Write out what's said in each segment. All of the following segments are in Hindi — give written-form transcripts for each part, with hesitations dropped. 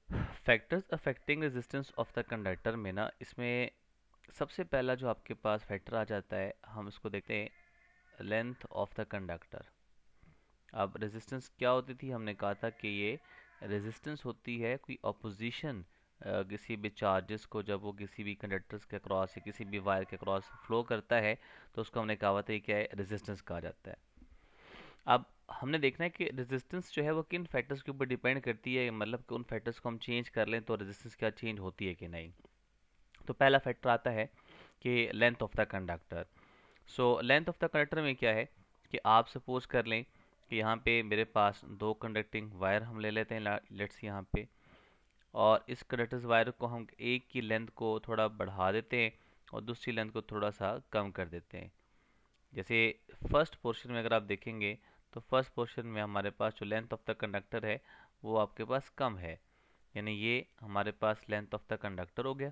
Factors affecting resistance of the conductor में ना, इसमें सबसे पहला जो आपके पास फैक्टर आ जाता है, हम इसको देखते हैं, लेंथ ऑफ द कंडक्टर। अब रेजिस्टेंस क्या होती थी, हमने कहा था कि ये रेजिस्टेंस होती है कोई अपोजिशन किसी भी चार्जेस को जब वो किसी भी कंडक्टर्स के क्रॉस या किसी भी वायर के क्रॉस फ्लो करता है, तो उसको हमने कहा था ये क्या है, रेजिस्टेंस कहा जाता है। अब हमने देखना है कि रेजिस्टेंस जो है वो किन फैक्टर्स के ऊपर डिपेंड करती है, मतलब कि उन फैक्टर्स को हम चेंज कर लें तो रेजिस्टेंस क्या चेंज होती है कि नहीं। तो पहला फैक्टर आता है कि length of the conductor. So length of the conductor में क्या है कि आप सपोज कर लें कि यहाँ पे मेरे पास दो कंडक्टिंग वायर हम ले लेते हैं, लेट्स यहाँ पे, और इस कंडक्टर्स वायर को हम एक की लेंथ को थोड़ा बढ़ा देते हैं और दूसरी लेंथ को थोड़ा सा कम कर देते हैं। जैसे फर्स्ट पोर्शन में अगर आप देखेंगे तो फर्स्ट पोर्शन में हमारे पास जो लेंथ ऑफ द कंडक्टर है वो आपके पास कम है, यानी ये हमारे पास लेंथ ऑफ द कंडक्टर हो गया,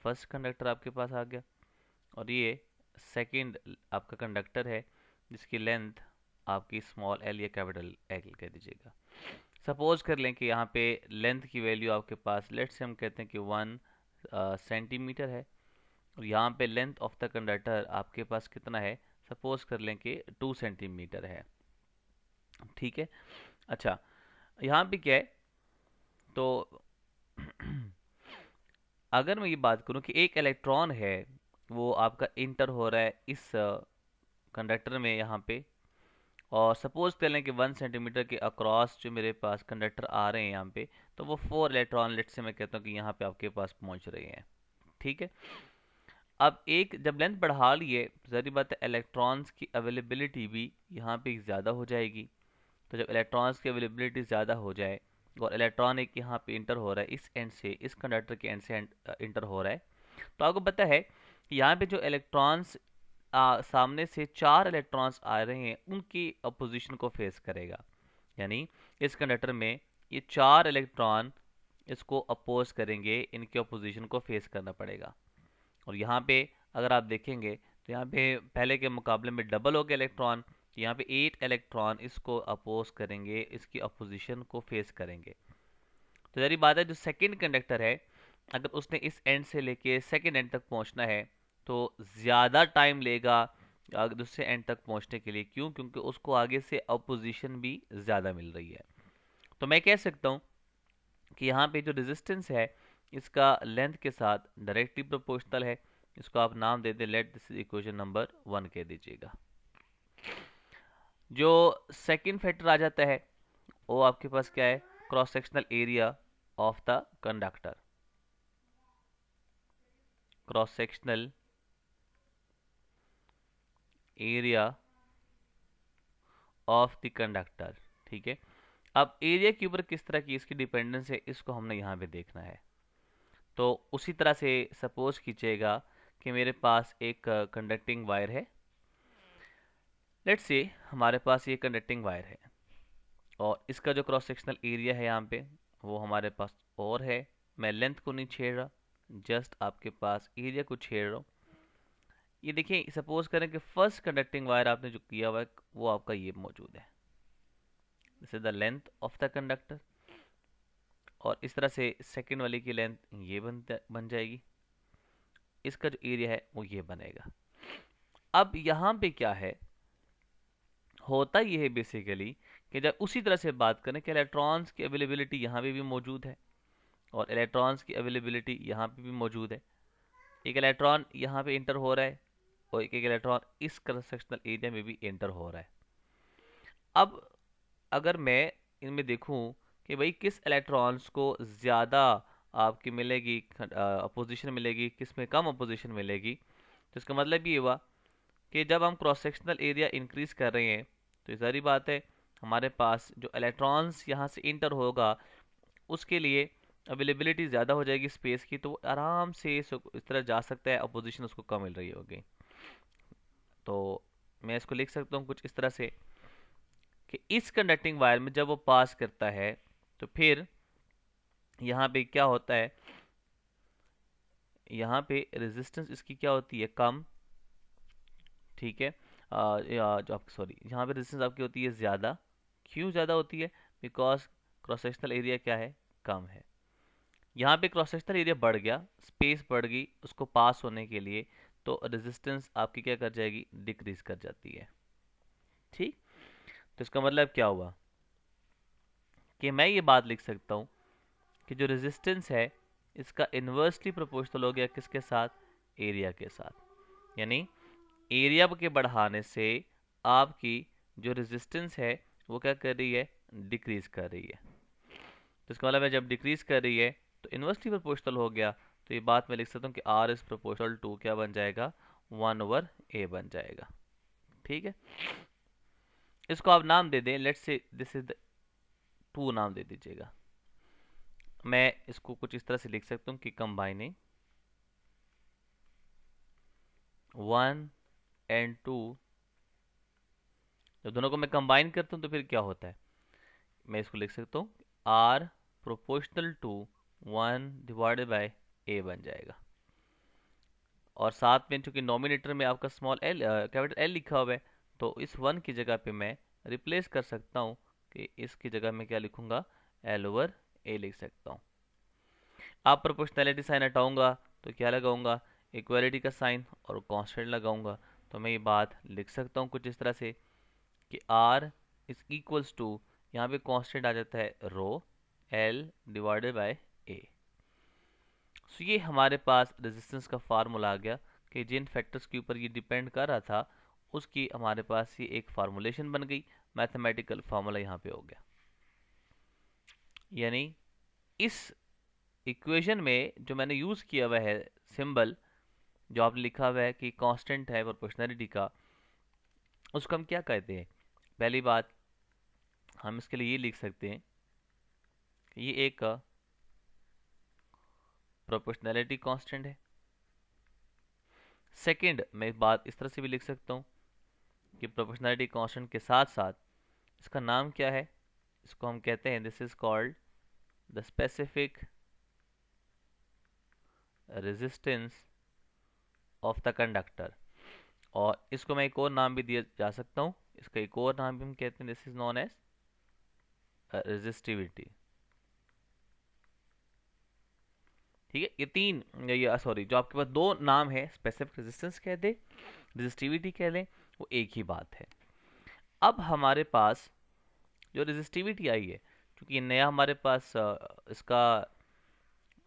फर्स्ट कंडक्टर आपके पास आ गया। और ये सेकंड आपका कंडक्टर है जिसकी लेंथ आपकी स्मॉल एल या कैपिटल एल कह दीजिएगा। सपोज कर लें कि यहाँ पे लेंथ की वैल्यू आपके पास, लेट्स से हम कहते हैं कि 1 सेंटीमीटर है, और यहाँ पे लेंथ ऑफ द कंडक्टर आपके पास कितना है, सपोज कर लें कि 2 सेंटीमीटर है। ठीक है। अच्छा, यहाँ पे क्या है, तो अगर मैं ये बात करूँ कि एक इलेक्ट्रॉन है वो आपका इंटर हो रहा है इस कंडक्टर में यहाँ पे, और सपोज कर लें कि 1 सेंटीमीटर के अक्रॉस जो मेरे पास कंडक्टर आ रहे हैं यहाँ पे, तो वो 4 इलेक्ट्रॉन, लेट से मैं कहता हूँ कि यहाँ पे आपके पास पहुँच रहे हैं। ठीक है। अब एक जब लेंथ बढ़ा लिए, ज़ाहिर बात है इलेक्ट्रॉन्स की अवेलेबिलिटी भी यहाँ पे ज़्यादा हो जाएगी। तो जब इलेक्ट्रॉन्स की अवेलेबिलिटी ज़्यादा हो जाए और इलेक्ट्रॉन एक यहाँ पे इंटर हो रहा है इस एंड से, इस कंडक्टर के एंड से इंटर हो रहा है, तो आपको पता है कि यहाँ पे जो इलेक्ट्रॉन्स सामने से 4 इलेक्ट्रॉन्स आ रहे हैं उनकी अपोजिशन को फेस करेगा। यानी इस कंडक्टर में ये 4 इलेक्ट्रॉन इसको अपोज करेंगे, इनके अपोजिशन को फेस करना पड़ेगा। और यहाँ पे अगर आप देखेंगे तो यहाँ पे पहले के मुकाबले में डबल हो गया इलेक्ट्रॉन, यहाँ पे 8 इलेक्ट्रॉन इसको अपोज करेंगे, इसकी अपोजिशन को फेस करेंगे। तो जरी बात है, जो सेकंड कंडक्टर है अगर उसने इस एंड से लेके सेकंड एंड तक पहुंचना है तो ज़्यादा टाइम लेगा दूसरे एंड तक पहुंचने के लिए। क्यों? क्योंकि उसको आगे से अपोजिशन भी ज़्यादा मिल रही है। तो मैं कह सकता हूँ कि यहाँ पे जो रेजिस्टेंस है इसका लेंथ के साथ डायरेक्टली प्रोपोर्शनल है। इसको आप नाम दे दें, लेट दिस इक्वेशन नंबर 1 कह दीजिएगा। जो सेकंड फैक्टर आ जाता है वो आपके पास क्या है, cross sectional area of the conductor. Cross sectional area of the conductor. ठीक है। अब एरिया के ऊपर किस तरह की इसकी डिपेंडेंस है इसको हमने यहाँ पे देखना है। तो उसी तरह से सपोज कीजिएगा कि मेरे पास एक कंडक्टिंग वायर है, लेट्स से हमारे पास ये कंडक्टिंग वायर है और इसका जो क्रॉस सेक्शनल एरिया है यहाँ पे वो हमारे पास और है। मैं लेंथ को नहीं छेड़ रहा, जस्ट आपके पास एरिया को छेड़ रहा हूँ। ये देखिए, सपोज करें कि फर्स्ट कंडक्टिंग वायर आपने जो किया हुआ है वो आपका ये मौजूद है, this is the length of the conductor. और इस तरह से सेकंड वाले की लेंथ ये बन जाएगी, इसका जो एरिया है वो ये बनेगा। अब यहाँ पे क्या है, होता ये है बेसिकली कि जब उसी तरह से बात करें कि इलेक्ट्रॉन्स की अवेलेबिलिटी यहाँ पे भी मौजूद है और इलेक्ट्रॉन्स की अवेलेबिलिटी यहाँ पे भी मौजूद है। एक इलेक्ट्रॉन यहाँ पे इंटर हो रहा है और एक इलेक्ट्रॉन इस क्रॉस सेक्शनल एरिया में भी इंटर हो रहा है। अब अगर मैं इनमें देखूं कि भाई किस इलेक्ट्रॉन्स को ज़्यादा आपकी मिलेगी अपोजिशन मिलेगी, किस में कम अपोजिशन मिलेगी, तो इसका मतलब ये हुआ कि जब हम क्रॉस सेक्शनल एरिया इंक्रीज कर रहे हैं तो सारी बात है हमारे पास जो इलेक्ट्रॉन्स यहाँ से इंटर होगा उसके लिए अवेलेबिलिटी ज़्यादा हो जाएगी स्पेस की, तो वो आराम से इस तरह जा सकता है, अपोजिशन उसको कम मिल रही होगी। तो मैं इसको लिख सकता हूँ कुछ इस तरह से कि इस कंडक्टिंग वायर में जब वो पास करता है तो फिर यहाँ पे क्या होता है, यहाँ पे रेजिस्टेंस इसकी क्या होती है, कम। ठीक है। जो आपकी सॉरी यहाँ पे रेजिस्टेंस आपकी होती है ज़्यादा। क्यों ज़्यादा होती है? बिकॉज क्रॉस सेक्शनल एरिया क्या है, कम है। यहाँ पे क्रॉस सेक्शनल एरिया बढ़ गया, स्पेस बढ़ गई उसको पास होने के लिए, तो रेजिस्टेंस आपकी क्या कर जाएगी, डिक्रीज कर जाती है। ठीक, तो इसका मतलब क्या हुआ कि मैं ये बात लिख सकता हूँ कि जो रेजिस्टेंस है इसका इन्वर्सली प्रोपोर्शनल हो गया किसके साथ, एरिया के साथ। यानी एरिया के बढ़ाने से आपकी जो रेजिस्टेंस है वो क्या कर रही है, डिक्रीज कर रही है। तो इसका मतलब है जब डिक्रीज कर रही है तो इन्वर्सली प्रोपोर्शनल हो गया, तो ये बात मैं लिख सकता हूँ कि आर इज प्रोपोर्शनल टू क्या बन जाएगा, 1/a बन जाएगा। ठीक है, इसको आप नाम दे दें, let's say this is the 2 नाम दे दीजिएगा। मैं इसको कुछ इस तरह से लिख सकता हूँ कि कंबाइनिंग 1 एंड 2, जब दोनों को मैं कंबाइन करता हूँ तो फिर क्या होता है, मैं इसको लिख सकता हूँ आर प्रोपोर्शनल टू 1/a बन जाएगा। और साथ में चूंकि नॉमिनेटर में आपका स्मॉल एल कैपिटल एल लिखा हुआ है, तो इस 1 की जगह पे मैं रिप्लेस कर सकता हूँ कि इसकी जगह मैं क्या लिखूंगा, L/a लिख सकता हूँ। आप प्रोपोर्शनैलिटी साइन हटाऊंगा तो क्या लगाऊंगा, इक्वालिटी का साइन और कांस्टेंट लगाऊंगा, तो मैं ये बात लिख सकता हूँ कुछ इस तरह से कि R इज इक्वल्स टू, यहाँ पे कांस्टेंट आ जाता है रो, L/a। सो ये हमारे पास रेजिस्टेंस का फार्मूला आ गया कि जिन फैक्टर्स के ऊपर ये डिपेंड कर रहा था उसकी हमारे पास ये एक फार्मूलेशन बन गई, मैथमेटिकल फार्मूला यहाँ पे हो गया। यानी इस इक्वेशन में जो मैंने यूज़ किया हुआ है सिंबल, जो आपने लिखा हुआ है कि कांस्टेंट है प्रोपोर्शनैलिटी का, उसको हम क्या कहते हैं। पहली बात, हम इसके लिए ये लिख सकते हैं कि ये एक प्रोपोर्शनैलिटी कांस्टेंट है। सेकंड, मैं बात इस तरह से भी लिख सकता हूँ कि प्रोपोर्शनैलिटी कांस्टेंट के साथ साथ इसका नाम क्या है, इसको हम कहते हैं this is called the specific resistance of the conductor. और इसको मैं एक और नाम भी दिया जा सकता हूँ, इसका एक और नाम भी हम कहते हैं this is known as resistivity. ठीक है, ये तीन, ये सॉरी, जो आपके पास दो नाम है, स्पेसिफिक रेजिस्टेंस कह दे, रेजिस्टिविटी कह लें, वो एक ही बात है। अब हमारे पास जो रेजिस्टिविटी आई है, क्योंकि ये नया हमारे पास इसका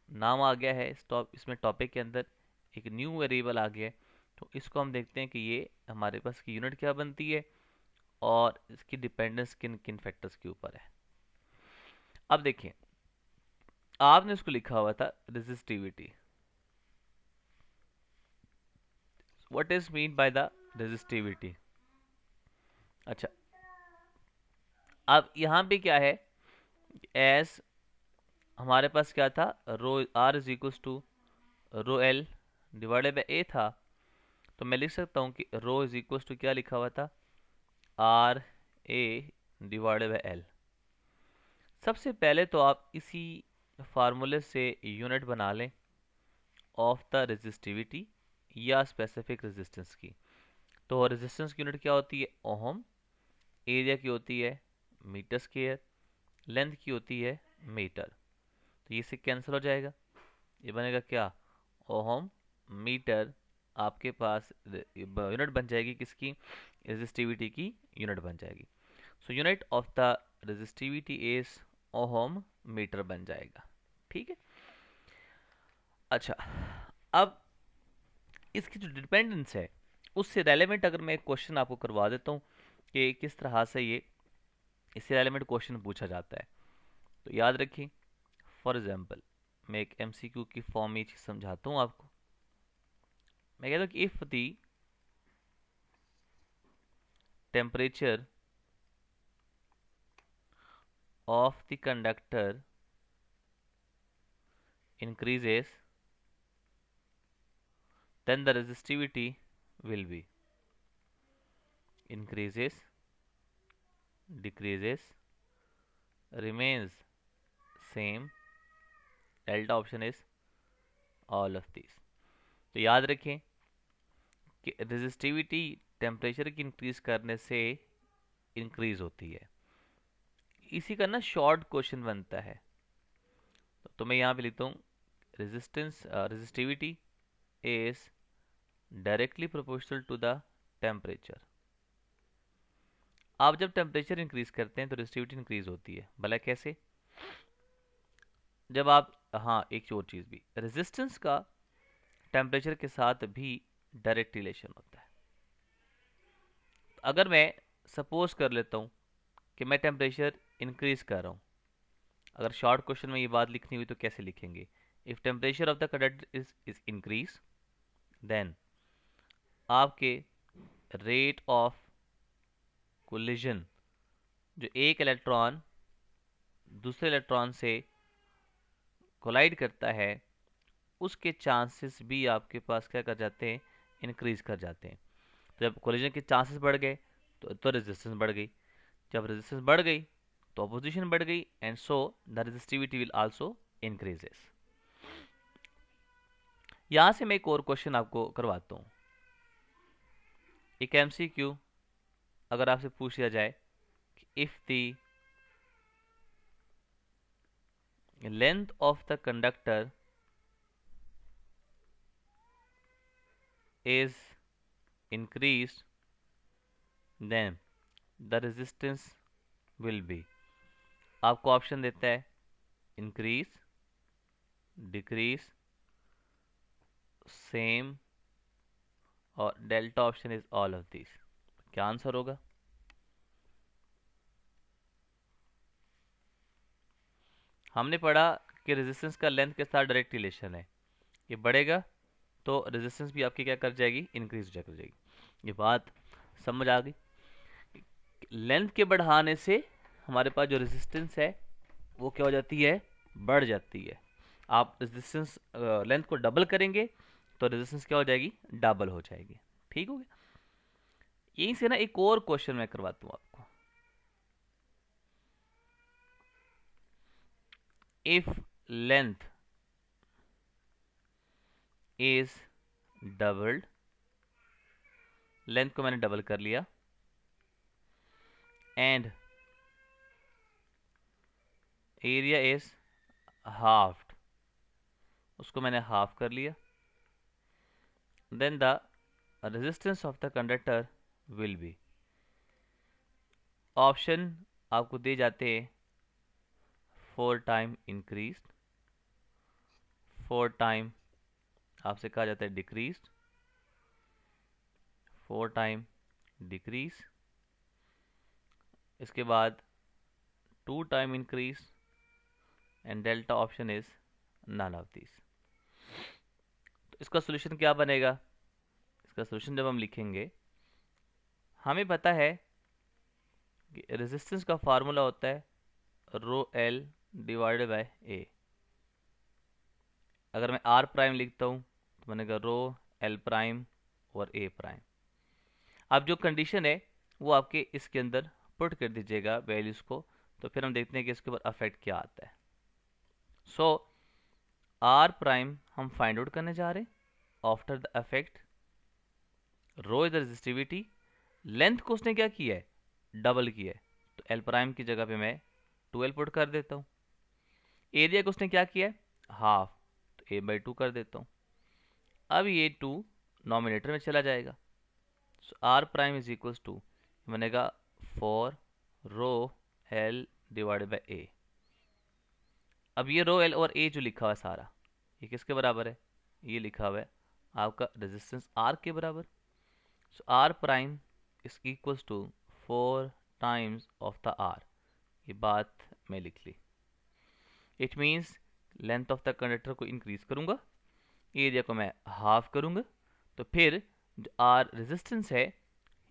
नाम आ गया है, इसमें टॉपिक के अंदर एक न्यू वेरिएबल आ गया है, तो इसको हम देखते हैं कि ये हमारे पास की यूनिट क्या बनती है और इसकी डिपेंडेंस किन किन फैक्टर्स के ऊपर है। अब देखिए, आपने इसको लिखा हुआ था resistivity, what is mean by the resistivity. अच्छा, अब यहाँ पे क्या है, एस हमारे पास क्या था, rho R is equals to rho L divided by A था, तो मैं लिख सकता हूँ कि रो इज इक्वल्स टू क्या लिखा हुआ था, R A divided by L. सबसे पहले तो आप इसी फार्मूले से यूनिट बना लें ऑफ द रेजिस्टिविटी या स्पेसिफिक रेजिस्टेंस की। तो रेजिस्टेंस की यूनिट क्या होती है, ओहम, एरिया की होती है मीटर स्क्वायर, लेंथ की होती है मीटर। तो ये से कैंसिल हो जाएगा, ये बनेगा क्या, ओहम मीटर, आपके पास यूनिट बन जाएगी किसकी, रेजिस्टिविटी की यूनिट बन जाएगी। So unit of the resistivity is ohm metre बन जाएगा। ठीक है, अच्छा, अब इसकी जो डिपेंडेंस है उससे रेलेवेंट अगर मैं एक क्वेश्चन आपको करवा देता हूँ कि किस तरह से ये इससे रेलेवेंट क्वेश्चन पूछा जाता है, तो याद रखिए। फॉर एग्जांपल, मैं एक एमसीक्यू की फॉर्म में चीज समझाता हूँ आपको। मैं कहता हूँ कि if the temperature of the conductor increases, then the resistivity will be increases, decreases, remains same, delta option is all of these। तो याद रखें कि रेजिस्टिविटी टेम्परेचर की इंक्रीज करने से इंक्रीज होती है। इसी का ना शॉर्ट क्वेश्चन बनता है, तो मैं यहाँ पे लिखता हूँ resistivity is directly proportional to the temperature। आप जब टेम्परेचर इंक्रीज करते हैं तो रेजिस्टिविटी इंक्रीज होती है। भला कैसे? जब आप, हाँ एक और चीज़ भी, रेजिस्टेंस का टेम्परेचर के साथ भी डायरेक्ट रिलेशन होता है। अगर मैं सपोज कर लेता हूँ कि मैं टेम्परेचर इंक्रीज कर रहा हूँ, अगर शॉर्ट क्वेश्चन में ये बात लिखनी हुई तो कैसे लिखेंगे? If temperature of the conductor is increase, then आपके रेट ऑफ कोलिजन, जो एक इलेक्ट्रॉन दूसरे इलेक्ट्रॉन से कोलाइड करता है, उसके चांसेस भी आपके पास क्या कर जाते हैं? इंक्रीज कर जाते हैं। तो जब कोलिजन के चांसेस बढ़ गए तो रेजिस्टेंस बढ़ गई, जब रेजिस्टेंस बढ़ गई तो अपोजिशन बढ़ गई, and so the resistivity will also increases. यहां से मैं एक और क्वेश्चन आपको करवाता हूं। एक एमसीक्यू अगर आपसे पूछ लिया जाए कि if the length of the conductor is increased, then the resistance will be, आपको ऑप्शन देता है इंक्रीज, डिक्रीज, सेम और delta option is all of this. क्या आंसर होगा? हमने पढ़ा कि रेजिस्टेंस का लेंथ के साथ डायरेक्ट रिलेशन है, ये बढ़ेगा तो रेजिस्टेंस भी आपकी क्या कर जाएगी? इंक्रीज कर जाएगी। ये बात समझ आ गई? लेंथ के बढ़ाने से हमारे पास जो रेजिस्टेंस है वो क्या हो जाती है? बढ़ जाती है। आप रेजिस्टेंस लेंथ को डबल करेंगे तो रेजिस्टेंस क्या हो जाएगी? डबल हो जाएगी। ठीक हो गया? यहीं से ना एक और क्वेश्चन मैं करवाता हूं आपको। If length is doubled, length को मैंने डबल कर लिया, एंड एरिया इज हाफ्ड, उसको मैंने हाफ कर लिया, then the resistance of the conductor will be, option आपको दे जाते हैं 4 टाइम इंक्रीज, 4 टाइम आपसे कहा जाता है डिक्रीज, 4 टाइम डिक्रीज, इसके बाद 2 time increase, and delta option is none of this. तो इसका सोल्यूशन क्या बनेगा? इसका सोल्यूशन जब हम लिखेंगे, हमें पता है कि रेजिस्टेंस का फार्मूला होता है रो एल डिवाइडेड बाय ए। अगर मैं आर प्राइम लिखता हूं तो बनेगा रो एल प्राइम और ए प्राइम। अब जो कंडीशन है वो आपके इसके अंदर पुट कर दीजिएगा वैल्यूज को, तो फिर हम देखते हैं कि इसके ऊपर अफेक्ट क्या आता है। सो आर प्राइम हम फाइंड आउट करने जा रहे हैं after the affect. Rho is the resistivity, length को उसने क्या किया है? डबल किया है, तो एल प्राइम की जगह पे मैं 12 पुट कर देता हूँ। एरिया को उसने क्या किया है? हाफ, तो ए बाई 2 कर देता हूँ। अब ये 2 नॉमिनेटर में चला जाएगा, so R prime is equals to बनेगा 4 rho L divided by A. अब ये रो एल और ए जो लिखा हुआ है सारा, ये किसके बराबर है? ये लिखा हुआ है आपका रेजिस्टेंस आर के बराबर। So R prime is equals to 4 times of the R. ये बात मैं लिख ली। It means length of the conductor को इंक्रीज करूंगा, एरिया को मैं हाफ करूंगा, तो फिर जो आर रेजिस्टेंस है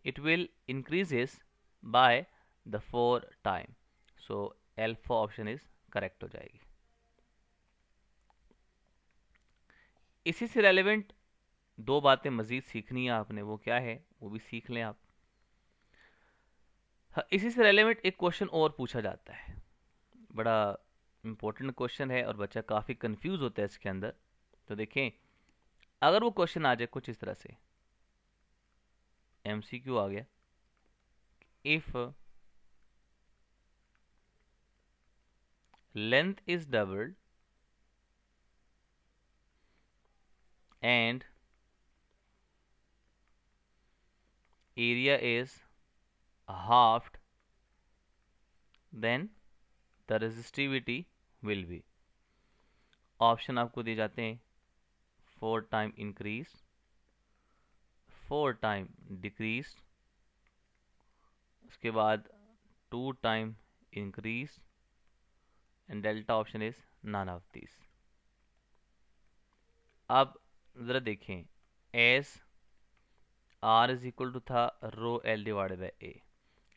it will increases by the 4 time. So alpha option is correct हो जाएगी। इसी से रेलेवेंट 2 बातें मजीद सीखनी है आपने, वो क्या है वो भी सीख लें आप। हाँ, इसी से रेलेवेंट एक क्वेश्चन और पूछा जाता है, बड़ा इंपॉर्टेंट क्वेश्चन है और बच्चा काफ़ी कंफ्यूज होता है इसके अंदर। तो देखें, अगर वो क्वेश्चन आ जाए कुछ इस तरह से, एमसीक्यू आ गया, if length is doubled and area is halved, then the resistivity will be, option आपको दिए जाते हैं 4 टाइम इंक्रीज, 4 टाइम डिक्रीज, उसके बाद 2 time increase and delta option is none of this. अब ज़रा देखें, as R is equal to था rho L divided by A,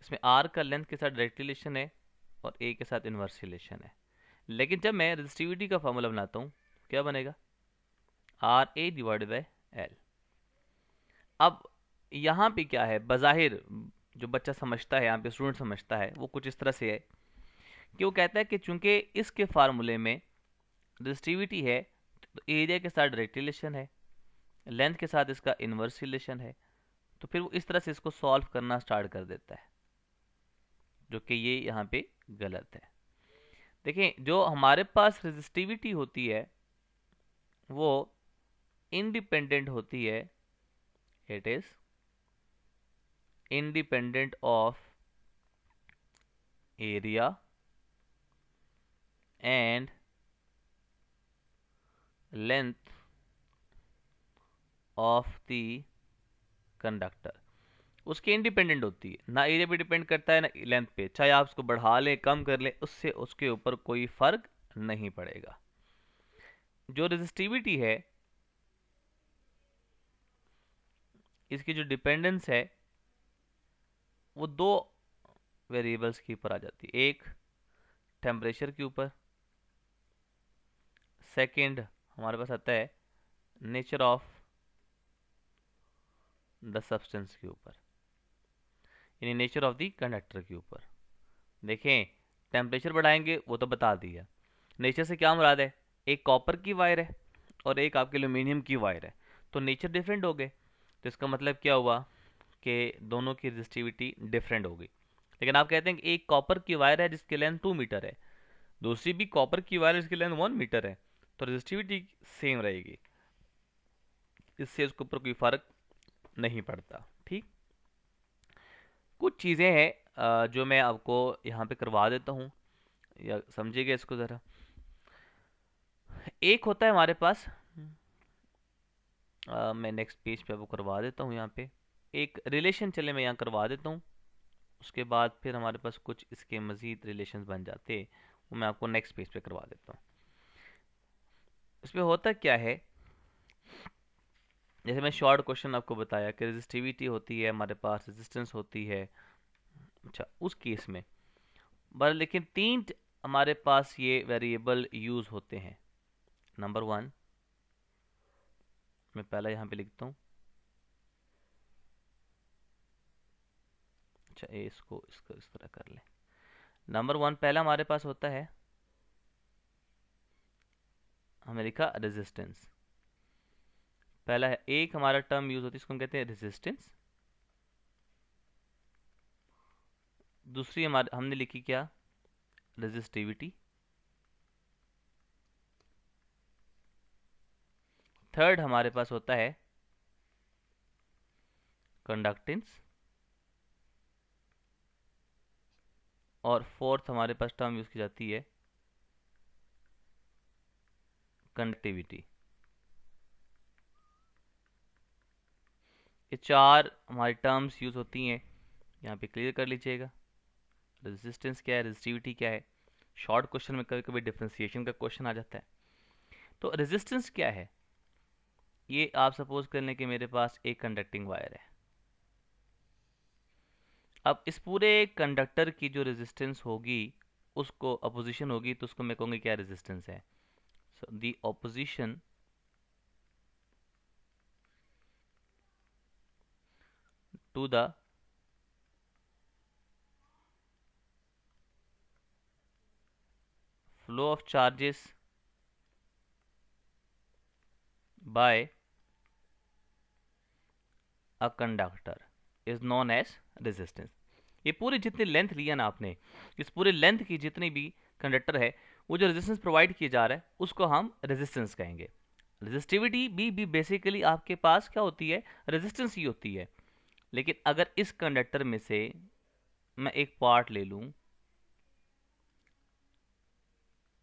इसमें आर का लेंथ के साथ डायरेक्ट रिलेशन है और ए के साथ इन्वर्स रिलेशन है, लेकिन जब मैं रेजिस्टिविटी का फॉर्मूला बनाता हूँ क्या बनेगा, R A divided by L. अब यहाँ पे क्या है, बज़ाहिर जो बच्चा समझता है, यहाँ पे स्टूडेंट समझता है, वो कुछ इस तरह से है कि वो कहता है कि चूंकि इसके फार्मूले में रेजिस्टिविटी है तो एरिया के साथ डायरेक्ट रिलेशन है, लेंथ के साथ इसका इन्वर्स रिलेशन है, तो फिर वो इस तरह से इसको सॉल्व करना स्टार्ट कर देता है, जो कि ये यहाँ पे गलत है। देखें, जो हमारे पास रेजिस्टिविटी होती है वो इंडिपेंडेंट होती है, it is independent of area and length of the conductor. उसके इंडिपेंडेंट होती है, ना एरिया पे डिपेंड करता है ना लेंथ पे, चाहे आप उसको बढ़ा लें कम कर लें, उससे उसके ऊपर कोई फर्क नहीं पड़ेगा। जो रेजिस्टिविटी है इसकी जो डिपेंडेंस है वो दो वेरिएबल्स के ऊपर आ जाती है, एक टेम्परेचर के ऊपर, सेकंड हमारे पास आता है नेचर ऑफ द सब्सटेंस के ऊपर, यानी नेचर ऑफ द कंडक्टर के ऊपर। देखें, टेम्परेचर बढ़ाएंगे वो तो बता दिया, नेचर से क्या मुराद है, एक कॉपर की वायर है और एक आपके एल्यूमिनियम की वायर है, तो नेचर डिफरेंट हो गए, तो इसका मतलब क्या हुआ कि दोनों की रेजिस्टिविटी डिफरेंट होगी। लेकिन आप कहते हैं कि एक कॉपर की वायर है जिसकी लेंथ 2 मीटर है, दूसरी भी कॉपर की वायर है जिसकी लेंथ 1 मीटर है, तो रेजिस्टिविटी सेम रहेगी, इससे उसके ऊपर कोई फर्क नहीं पड़ता। ठीक, कुछ चीज़ें हैं जो मैं आपको यहाँ पे करवा देता हूँ, या समझिएगा इसको ज़रा। एक होता है हमारे पास, मैं नेक्स्ट पेज पे आपको करवा देता हूँ, यहाँ पे एक रिलेशन चले मैं यहाँ करवा देता हूँ, उसके बाद फिर हमारे पास कुछ इसके मज़ीद रिलेशंस बन जाते हैं, वो मैं आपको नेक्स्ट पेज पे करवा देता हूँ। इसमें होता क्या है, जैसे मैं शॉर्ट क्वेश्चन आपको बताया कि रेजिस्टिविटी होती है हमारे पास, रेजिस्टेंस होती है, अच्छा उस केस में बस, लेकिन तीन हमारे पास ये वेरिएबल यूज़ होते हैं। नंबर 1 मैं पहला यहाँ पे लिखता हूँ, अच्छा इसको इस तरह कर लें। नंबर 1 पहला हमारे पास होता है, हमने लिखा रेजिस्टेंस, पहला है, एक हमारा टर्म यूज होती है इसको हम कहते हैं रेजिस्टेंस, दूसरी हमारे हमने लिखी क्या, रेजिस्टिविटी, थर्ड हमारे पास होता है कंडक्टेंस, और फोर्थ हमारे पास टर्म यूज की जाती है कंडक्टिविटी। ये चार हमारी टर्म्स यूज होती हैं, यहाँ पे क्लियर कर लीजिएगा। रेजिस्टेंस क्या है, रेजिस्टिविटी क्या है, शॉर्ट क्वेश्चन में कभी कभी डिफरेंशिएशन का क्वेश्चन आ जाता है। तो रेजिस्टेंस क्या है, ये आप सपोज कर लें कि मेरे पास एक कंडक्टिंग वायर है, अब इस पूरे कंडक्टर की जो रेजिस्टेंस होगी उसको अपोजिशन होगी, तो उसको मैं कहूँगी क्या, रेजिस्टेंस है। So the opposition to the flow of charges by a conductor is known as resistance। ये पूरी जितनी लेंथ लिया ना आपने, इस पूरे लेंथ की जितनी भी कंडक्टर है, वो जो रेजिस्टेंस प्रोवाइड किया जा रहा है उसको हम रेजिस्टेंस कहेंगे। रेजिस्टिविटी भी बेसिकली आपके पास क्या होती है, रेजिस्टेंस ही होती है। लेकिन अगर इस कंडक्टर में से मैं एक पार्ट ले लूं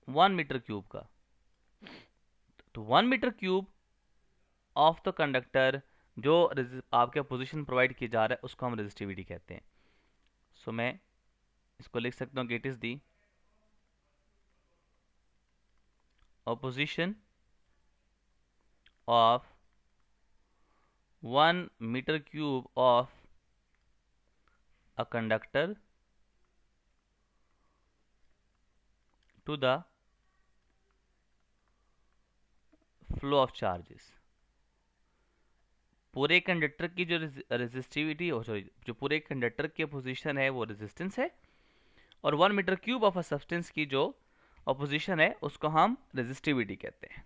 1 मीटर क्यूब का, तो 1 metre cube of the conductor जो आपके पोजीशन प्रोवाइड किया जा रहा है उसको हम रेजिस्टिविटी कहते हैं। सो मैं इसको लिख सकता हूँ कि it is the opposition of 1 metre cube of a conductor to the flow of charges। पूरे कंडक्टर की जो रेजिस्टिविटी हो, सॉरी, जो पूरे कंडक्टर की पोजीशन है वो रेजिस्टेंस है, और 1 metre cube of a substance की जो अपोजिशन है उसको हम रेजिस्टिविटी कहते हैं।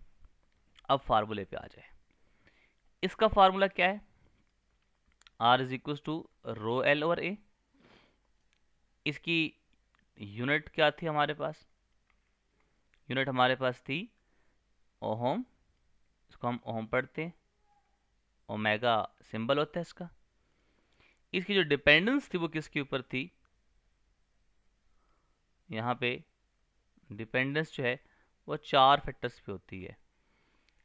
अब फार्मूले पे आ जाए। इसका फार्मूला क्या है, R is equal to rho L over A. इसकी यूनिट क्या थी हमारे पास, यूनिट हमारे पास थी ओहम, इसको हम ओहम पढ़ते हैं, ओमेगा सिंबल होता है इसका। इसकी जो डिपेंडेंस थी वो किसके ऊपर थी, यहाँ पे डिपेंडेंस जो है वो 4 फैक्टर्स पे होती है।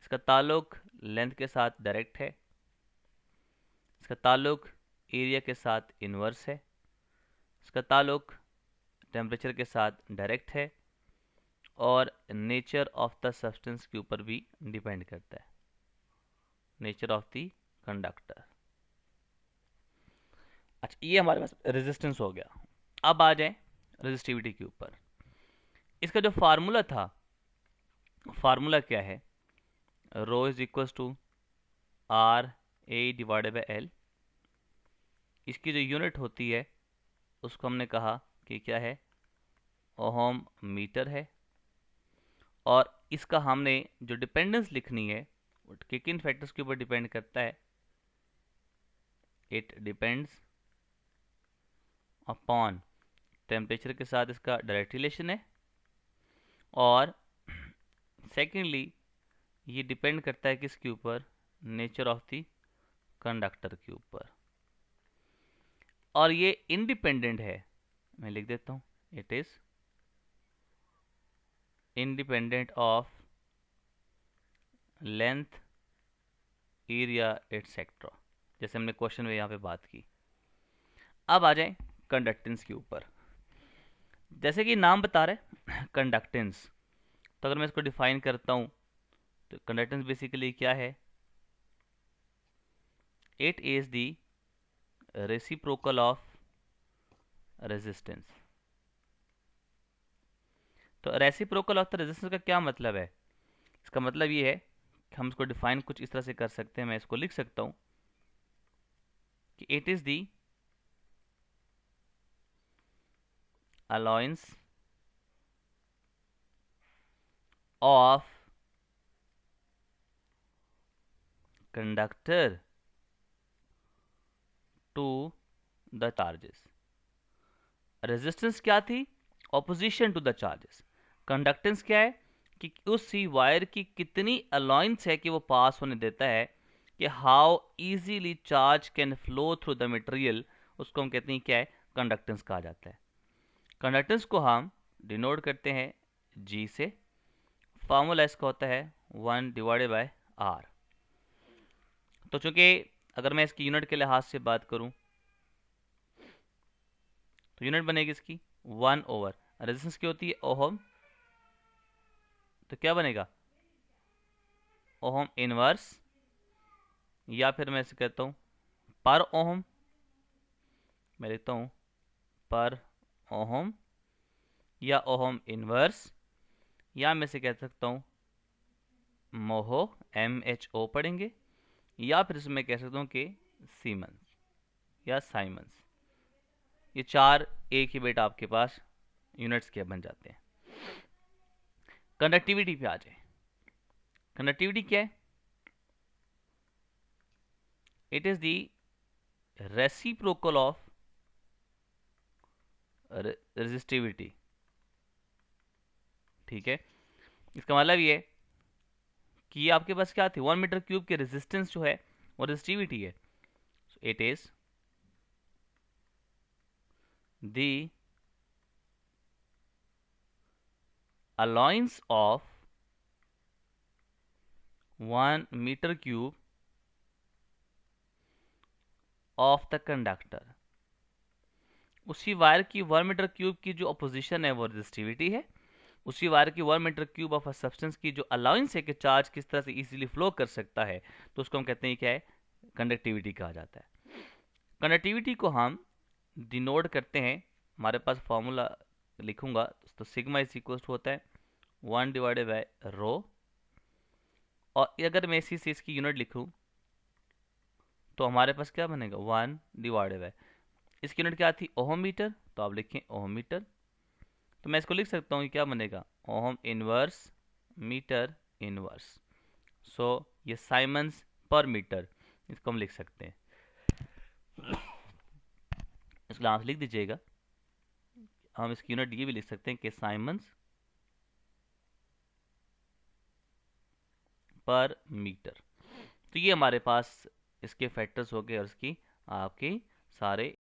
इसका ताल्लुक लेंथ के साथ डायरेक्ट है, इसका ताल्लुक एरिया के साथ इनवर्स है, इसका ताल्लुक टेम्परेचर के साथ डायरेक्ट है, और नेचर ऑफ द सब्सटेंस के ऊपर भी डिपेंड करता है, नेचर ऑफ द कंडक्टर। अच्छा, ये हमारे पास रेजिस्टेंस हो गया। अब आ जाए रेजिस्टिविटी के ऊपर। इसका जो फार्मूला था, फार्मूला क्या है, rho is equal to R A divided by L. इसकी जो यूनिट होती है उसको हमने कहा कि क्या है, ओहम मीटर है, और इसका हमने जो डिपेंडेंस लिखनी है वो किन फैक्टर्स के ऊपर डिपेंड करता है, इट डिपेंड्स अपॉन टेम्परेचर के साथ इसका डायरेक्ट रिलेशन है, और सेकेंडली ये डिपेंड करता है किसके ऊपर, नेचर ऑफ द कंडक्टर के ऊपर। और ये इंडिपेंडेंट है, मैं लिख देता हूँ, it is independent of length, area etcetera, जैसे हमने क्वेश्चन में यहाँ पे बात की। अब आ जाए कंडक्टेंस के ऊपर। जैसे कि नाम बता रहे कंडक्टेंस, तो अगर मैं इसको डिफाइन करता हूँ तो कंडक्टेंस बेसिकली क्या है, it is the reciprocal of resistance. तो रेसिप्रोकल ऑफ द रेजिस्टेंस का क्या मतलब है, इसका मतलब ये है कि हम इसको डिफाइन कुछ इस तरह से कर सकते हैं। मैं इसको लिख सकता हूँ कि it is the allowance of conductor to the charges. Resistance क्या थी, opposition to the charges. Conductance क्या है कि उसी वायर की कितनी अलाउंस है कि वो पास होने देता है, कि how easily charge can flow through the material, उसको हम कहते हैं क्या है, कंडक्टेंस कहा जाता है। कंडक्टेंस को हम डिनोट करते हैं जी से। फार्मूला इसका होता है 1/r। तो चूंकि अगर मैं इसकी यूनिट के लिहाज से बात करूं तो यूनिट बनेगी इसकी 1 ओवर, रेजिस्टेंस की होती है ओहम, तो क्या बनेगा, ओहम इनवर्स, या फिर मैं इसे कहता हूं पर ओहम, मैं लिखता हूं पर ओहम, या ओहम इनवर्स, या मैं इसे कह सकता हूं मोहो, MHO पढ़ेंगे, या फिर इसमें कह सकता हूं कि सीमंस या साइमंस। ये 4 एक ही बेटा आपके पास यूनिट्स के बन जाते हैं। कंडक्टिविटी पे आ जाए। कंडक्टिविटी क्या है, it is the reciprocal of resistivity. ठीक है, इसका मतलब ये कि ये आपके पास क्या थी, 1 मीटर क्यूब के रेजिस्टेंस जो है वो रेजिस्टिविटी है. It is the allowance of 1 metre cube of the conductor. उसी वायर की 1 मीटर क्यूब की जो अपोजिशन है वो रेजिस्टिविटी है. उसी वायर की 1 metre cube of a substance की जो अलाउंस है कि चार्ज किस तरह से इजीली फ्लो कर सकता है, तो उसको हम कहते हैं क्या है, कंडक्टिविटी कहा जाता है. कंडक्टिविटी को हम डिनोट करते हैं, हमारे पास फॉर्मूला लिखूंगा तो सिग्मा इज इक्वल टू होता है 1/रो. और अगर मैं इसी से इसकी यूनिट लिखूं तो हमारे पास क्या बनेगा, 1/, इसकी यूनिट क्या थी, ओहम मीटर, तो आप लिखें ओहम मीटर. तो मैं इसको लिख सकता हूँ कि क्या बनेगा, ओहम इनवर्स मीटर इनवर्स. सो ये साइमंस पर मीटर, इसको हम लिख सकते हैं. इसको आप लिख दीजिएगा. हम इसकी यूनिट ये भी लिख सकते हैं कि साइमंस पर मीटर. तो ये हमारे पास इसके फैक्टर्स हो गए और इसकी आपकी सारे